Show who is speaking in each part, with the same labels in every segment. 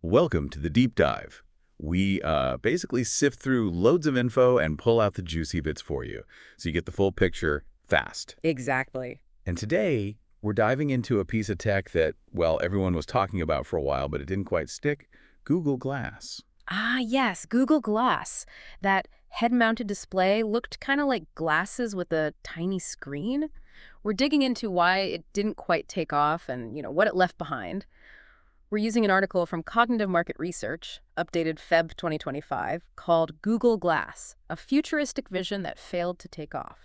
Speaker 1: Welcome to the deep dive. We basically sift through loads of info and pull out the juicy bits for you, so you get the full picture fast.
Speaker 2: Exactly.
Speaker 1: And today, we're diving into a piece of tech that, well, everyone was talking about for a while, but it didn't quite stick. Google Glass.
Speaker 2: Ah, yes, Google Glass. That head-mounted display looked kind of like glasses with a tiny screen. We're digging into why it didn't quite take off and, what it left behind. We're using an article from Cognitive Market Research, updated Feb 2025, called Google Glass, a futuristic vision that failed to take off.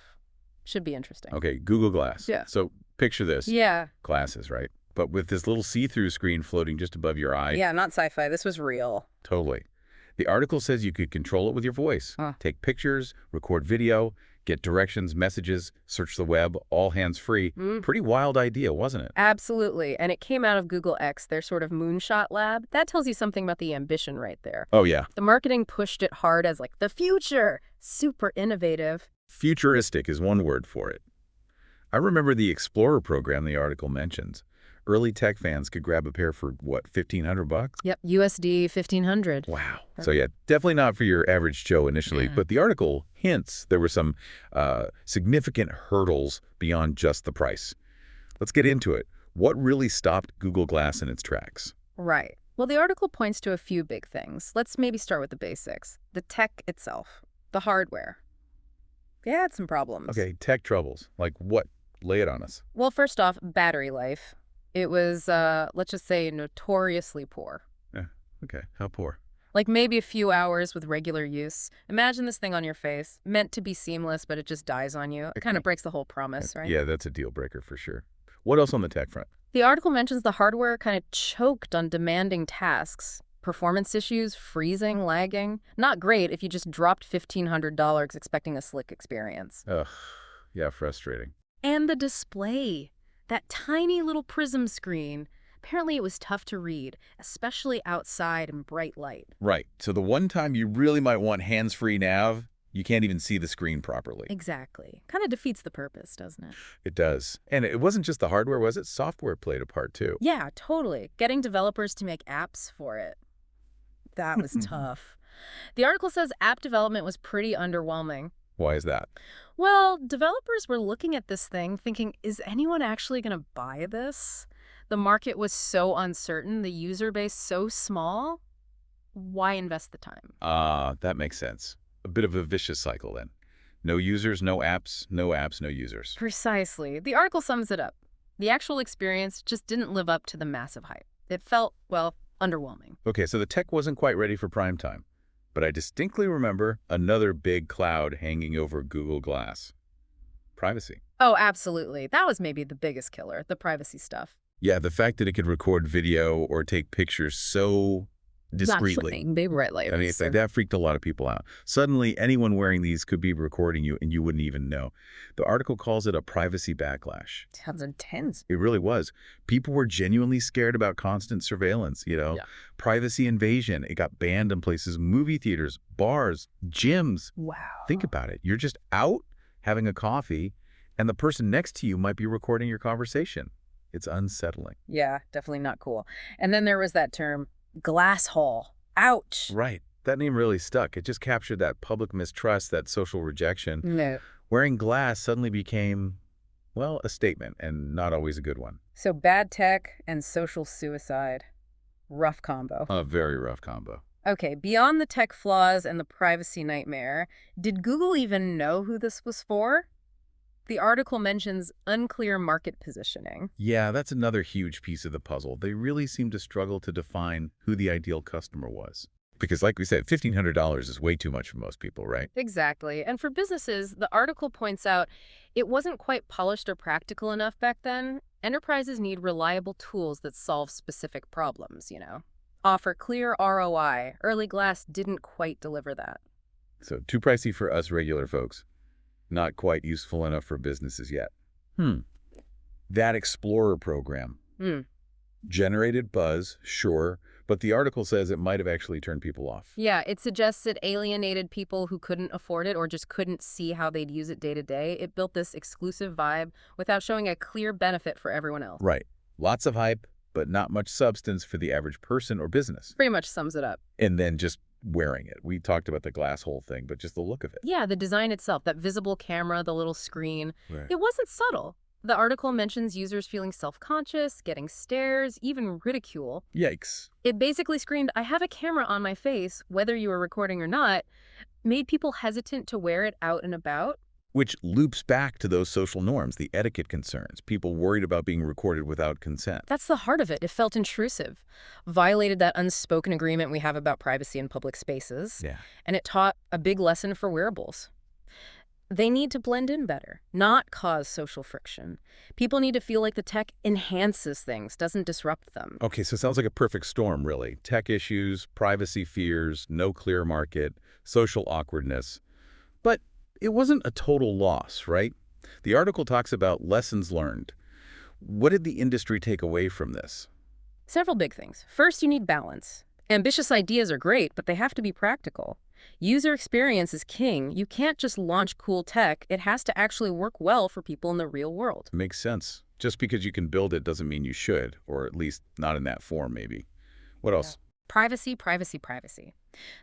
Speaker 2: Should be interesting.
Speaker 1: Okay, Google Glass.
Speaker 2: Yeah.
Speaker 1: So picture this.
Speaker 2: Yeah.
Speaker 1: Glasses, right? But with this little see-through screen floating just above your eye.
Speaker 2: Yeah, not sci-fi. This was real.
Speaker 1: Totally. The article says you could control it with your voice, take pictures, record video, get directions, messages, search the web, all hands-free. Pretty wild idea, wasn't it?
Speaker 2: Absolutely. And it came out of Google X, their sort of moonshot lab. That tells you something about the ambition right there.
Speaker 1: Oh, yeah.
Speaker 2: The marketing pushed it hard as like the future, super innovative.
Speaker 1: Futuristic is one word for it. I remember the Explorer program the article mentions. Early tech fans could grab a pair for, what, $1,500?
Speaker 2: Yep, USD 1,500.
Speaker 1: Wow. So yeah, definitely not for your average Joe initially, but the article hints there were some significant hurdles beyond just the price. Let's get into it. What really stopped Google Glass in its tracks?
Speaker 2: Right. Well, the article points to a few big things. Let's maybe start with the basics. The tech itself, the hardware. They had some problems.
Speaker 1: Okay, tech troubles. Like what? Lay it on us.
Speaker 2: Well, first off, battery life. It was, let's just say, notoriously poor.
Speaker 1: Yeah, okay. How poor?
Speaker 2: Like maybe a few hours with regular use. Imagine this thing on your face, meant to be seamless, but it just dies on you. It kind of breaks the whole promise, right?
Speaker 1: Yeah, that's a deal breaker for sure. What else on the tech front?
Speaker 2: The article mentions the hardware kind of choked on demanding tasks. Performance issues, freezing, lagging. Not great if you just dropped $1,500 expecting a slick experience.
Speaker 1: Ugh, yeah, frustrating.
Speaker 2: And the display. That tiny little prism screen. Apparently it was tough to read, especially outside in bright light.
Speaker 1: Right. So the one time you really might want hands-free nav, you can't even see the screen properly.
Speaker 2: Exactly. Kind of defeats the purpose, doesn't it?
Speaker 1: It does. And it wasn't just the hardware, was it? Software played a part too.
Speaker 2: Yeah, totally. Getting developers to make apps for it. That was tough. The article says app development was pretty underwhelming.
Speaker 1: Why is that?
Speaker 2: Well, developers were looking at this thing thinking, is anyone actually going to buy this? The market was so uncertain, the user base so small. Why invest the time?
Speaker 1: That makes sense. A bit of a vicious cycle then. No users, no apps, no apps, no users.
Speaker 2: Precisely. The article sums it up. The actual experience just didn't live up to the massive hype. It felt, well, underwhelming.
Speaker 1: Okay, so the tech wasn't quite ready for prime time. But I distinctly remember another big cloud hanging over Google Glass. Privacy.
Speaker 2: Oh, absolutely. That was maybe the biggest killer, the privacy stuff.
Speaker 1: Yeah, the fact that it could record video or take pictures so discreetly.
Speaker 2: Big red light.
Speaker 1: I mean, it's like that freaked a lot of people out. Suddenly, anyone wearing these could be recording you and you wouldn't even know. The article calls it a privacy backlash.
Speaker 2: Sounds intense.
Speaker 1: It really was. People were genuinely scared about constant surveillance, privacy invasion. It got banned in places, movie theaters, bars, gyms.
Speaker 2: Wow.
Speaker 1: Think about it. You're just out having a coffee and the person next to you might be recording your conversation. It's unsettling.
Speaker 2: Yeah, definitely not cool. And then there was that term, glass hall. Ouch.
Speaker 1: Right. That name really stuck. It just captured that public mistrust, that social rejection.
Speaker 2: No.
Speaker 1: Wearing glass suddenly became, well, a statement, and not always a good one.
Speaker 2: So bad tech and social suicide. Rough combo.
Speaker 1: A very rough combo.
Speaker 2: Okay, beyond the tech flaws and the privacy nightmare, did Google even know who this was for? The article mentions unclear market positioning.
Speaker 1: Yeah, that's another huge piece of the puzzle. They really seem to struggle to define who the ideal customer was. Because like we said, $1,500 is way too much for most people, right?
Speaker 2: Exactly. And for businesses, the article points out it wasn't quite polished or practical enough back then. Enterprises need reliable tools that solve specific problems, Offer clear ROI. Early Glass didn't quite deliver that.
Speaker 1: So too pricey for us regular folks. Not quite useful enough for businesses yet. That Explorer program. Generated buzz, sure, but the article says it might have actually turned people off.
Speaker 2: Yeah, it suggests it alienated people who couldn't afford it or just couldn't see how they'd use it day to day. It built this exclusive vibe without showing a clear benefit for everyone else.
Speaker 1: Right. Lots of hype, but not much substance for the average person or business.
Speaker 2: Pretty much sums it up.
Speaker 1: And then just wearing it. We talked about the glass hole thing, but just the look of it.
Speaker 2: Yeah, the design itself, that visible camera, the little screen,
Speaker 1: Right.
Speaker 2: it wasn't subtle. The article mentions users feeling self-conscious, getting stares, even ridicule.
Speaker 1: Yikes.
Speaker 2: It basically screamed, I have a camera on my face, whether you were recording or not, made people hesitant to wear it out and about.
Speaker 1: Which loops back to those social norms, the etiquette concerns, people worried about being recorded without consent.
Speaker 2: That's the heart of it. It felt intrusive, violated that unspoken agreement we have about privacy in public spaces,
Speaker 1: Yeah.
Speaker 2: and it taught a big lesson for wearables. They need to blend in better, not cause social friction. People need to feel like the tech enhances things, doesn't disrupt them.
Speaker 1: Okay, so it sounds like a perfect storm, really. Tech issues, privacy fears, no clear market, social awkwardness. But it wasn't a total loss, right? The article talks about lessons learned. What did the industry take away from this?
Speaker 2: Several big things. First, you need balance. Ambitious ideas are great, but they have to be practical. User experience is king. You can't just launch cool tech. It has to actually work well for people in the real world.
Speaker 1: Makes sense. Just because you can build it doesn't mean you should, or at least not in that form, maybe. What else?
Speaker 2: Privacy, privacy, privacy.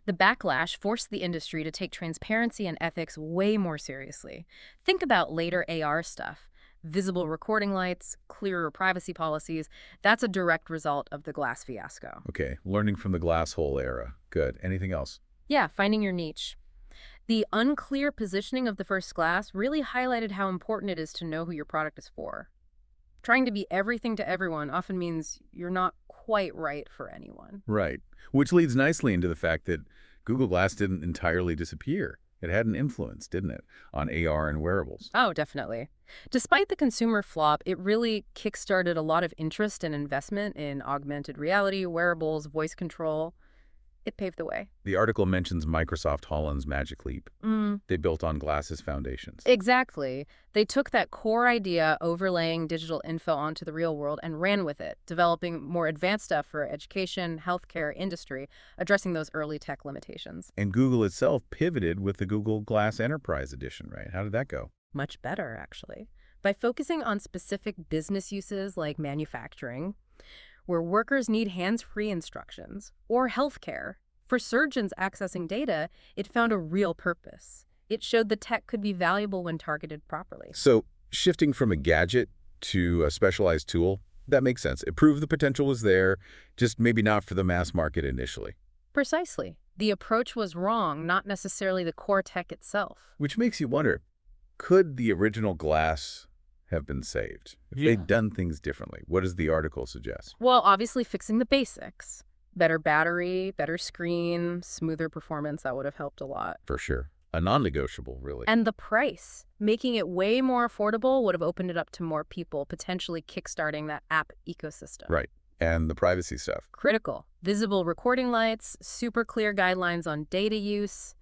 Speaker 2: The backlash forced the industry to take transparency and ethics way more seriously. Think about later AR stuff. Visible recording lights, clearer privacy policies. That's a direct result of the glass fiasco.
Speaker 1: Okay, learning from the glass hole era. Good. Anything else?
Speaker 2: Yeah, finding your niche. The unclear positioning of the first glass really highlighted how important it is to know who your product is for. Trying to be everything to everyone often means you're not quite right for anyone.
Speaker 1: Right. Which leads nicely into the fact that Google Glass didn't entirely disappear. It had an influence, didn't it, on AR and wearables?
Speaker 2: Oh, definitely. Despite the consumer flop, it really kickstarted a lot of interest and investment in augmented reality, wearables, voice control. It paved the way.
Speaker 1: The article mentions Microsoft Holland's Magic Leap. They built on Glass's foundations.
Speaker 2: Exactly. They took that core idea, overlaying digital info onto the real world, and ran with it, developing more advanced stuff for education, healthcare, industry, addressing those early tech limitations.
Speaker 1: And Google itself pivoted with the Google Glass Enterprise Edition, right? How did that go?
Speaker 2: Much better, actually. By focusing on specific business uses like manufacturing, where workers need hands-free instructions, or healthcare. For surgeons accessing data, it found a real purpose. It showed the tech could be valuable when targeted properly.
Speaker 1: So shifting from a gadget to a specialized tool, that makes sense. It proved the potential was there, just maybe not for the mass market initially.
Speaker 2: Precisely. The approach was wrong, not necessarily the core tech itself.
Speaker 1: Which makes you wonder, could the original Glass have been saved if they'd done things differently? What does the article suggest?
Speaker 2: Well, obviously fixing the basics. Better battery, better screen, smoother performance, that would have helped a lot.
Speaker 1: For sure. A non-negotiable, really.
Speaker 2: And the price. Making it way more affordable would have opened it up to more people, potentially kickstarting that app ecosystem.
Speaker 1: Right. And the privacy stuff.
Speaker 2: Critical. Visible recording lights, super clear guidelines on data use.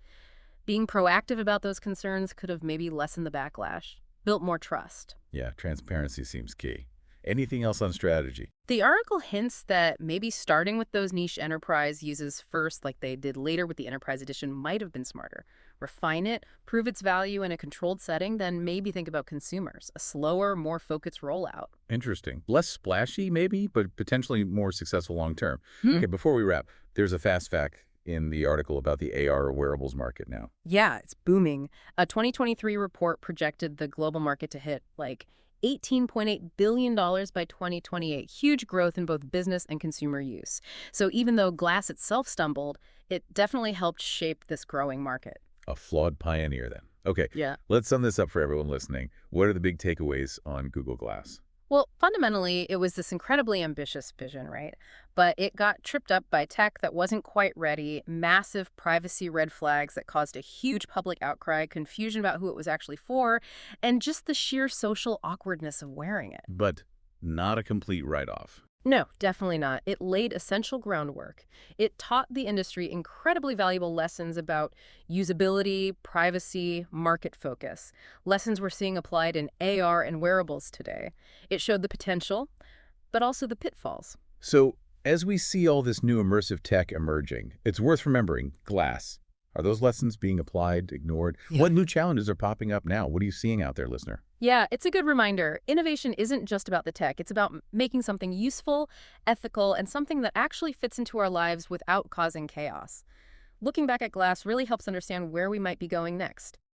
Speaker 2: Being proactive about those concerns could have maybe lessened the backlash, built more trust.
Speaker 1: Yeah, transparency seems key. Anything else on strategy?
Speaker 2: The article hints that maybe starting with those niche enterprise uses first, like they did later with the Enterprise Edition, might have been smarter. Refine it, prove its value in a controlled setting, then maybe think about consumers. A slower, more focused rollout.
Speaker 1: Interesting. Less splashy, maybe, but potentially more successful long-term. Okay, before we wrap, there's a fast fact in the article about the AR wearables market now.
Speaker 2: Yeah, it's booming. A 2023 report projected the global market to hit like $18.8 billion by 2028. Huge growth in both business and consumer use. So even though glass itself stumbled, it definitely helped shape this growing market.
Speaker 1: A flawed pioneer, then. Okay,
Speaker 2: Yeah.
Speaker 1: let's sum this up for everyone listening. What are the big takeaways on Google Glass?
Speaker 2: Well, fundamentally, it was this incredibly ambitious vision, right? But it got tripped up by tech that wasn't quite ready, massive privacy red flags that caused a huge public outcry, confusion about who it was actually for, and just the sheer social awkwardness of wearing it.
Speaker 1: But not a complete write-off.
Speaker 2: No, definitely not. It laid essential groundwork. It taught the industry incredibly valuable lessons about usability, privacy, market focus. Lessons we're seeing applied in AR and wearables today. It showed the potential, but also the pitfalls.
Speaker 1: So, as we see all this new immersive tech emerging, it's worth remembering Glass, Are those lessons being applied, ignored?
Speaker 2: Yeah.
Speaker 1: What new challenges are popping up now? What are you seeing out there, listener?
Speaker 2: Yeah, it's a good reminder. Innovation isn't just about the tech. It's about making something useful, ethical, and something that actually fits into our lives without causing chaos. Looking back at glass really helps understand where we might be going next.